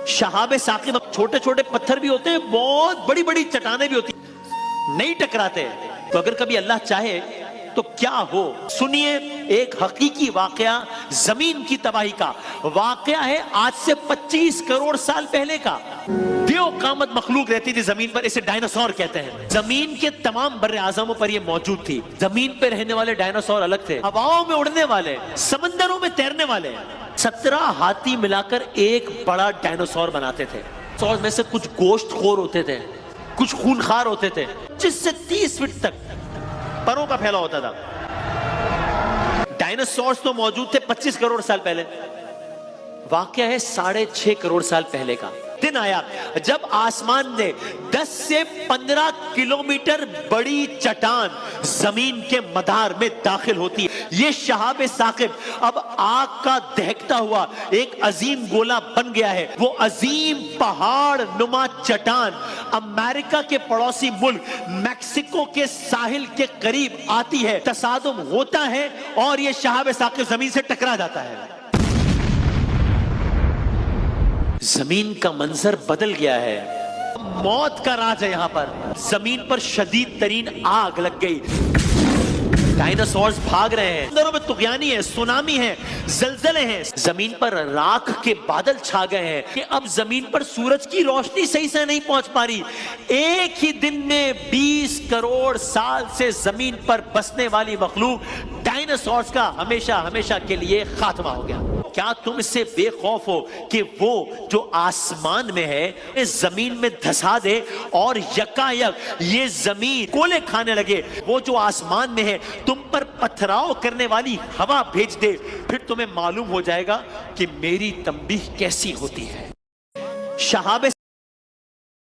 शहाब साकिब, छोटे छोटे पत्थर भी होते हैं, बहुत बड़ी बड़ी चट्टानें भी होती हैं, नहीं टकराते। तो अगर कभी अल्लाह चाहे तो क्या हो। सुनिए एक हकीकी वाकया, जमीन की तबाही का वाकया है, आज से 25 करोड़ साल पहले का। बेऔकामत मखलूक रहती थी जमीन पर, इसे डायनासोर कहते हैं। जमीन के तमाम बर्रे आज़मों पर यह मौजूद थी। जमीन पे रहने वाले डायनासोर अलग थे, हवाओं में उड़ने वाले, समंदरों में तैरने वाले। 17 हाथी मिलाकर एक बड़ा डायनासोर बनाते थे। सौर में से कुछ गोश्तखोर होते थे, कुछ खूनखार होते थे, 25 से 30 फीट तक परों का फैला होता था। डायनासोर्स तो मौजूद थे 25 करोड़ साल पहले। वाकया है 6.5 करोड़ साल पहले का। दिन आया जब आसमान ने 10 से 15 किलोमीटर बड़ी चट्टान जमीन के मदार में दाखिल होती है। ये शहाब साकिब अब आग का दहकता हुआ एक अजीम गोला बन गया है। वो अजीम पहाड़ नुमा चट्टान अमेरिका के पड़ोसी मुल्क मैक्सिको के साहिल के करीब आती है, तसादुम होता है और ये शहाब साकिब जमीन से टकरा जाता है। जमीन का मंजर बदल गया है, मौत का राज है। यहां पर जमीन पर शदीद तरीन आग लग गई। डायनासोर्स भाग रहे हैं, अंदरों में तुगयानी है, सुनामी है, जलजले हैं। जमीन पर राख के बादल छा गए हैं कि अब जमीन पर सूरज की रोशनी सही से नहीं पहुंच पा रही। एक ही दिन में 20 करोड़ साल से जमीन पर बसने वाली मखलूक डायनासोर्स का हमेशा हमेशा के लिए खात्मा हो गया। क्या तुम इससे बेखौफ हो कि वो जो आसमान में है इस जमीन में धंसा दे और यकायक ये जमीन कोले खाने लगे? वो जो आसमान में है तुम पर पथराव करने वाली हवा भेज दे, फिर तुम्हें मालूम हो जाएगा कि मेरी तंबीह कैसी होती है। शहाब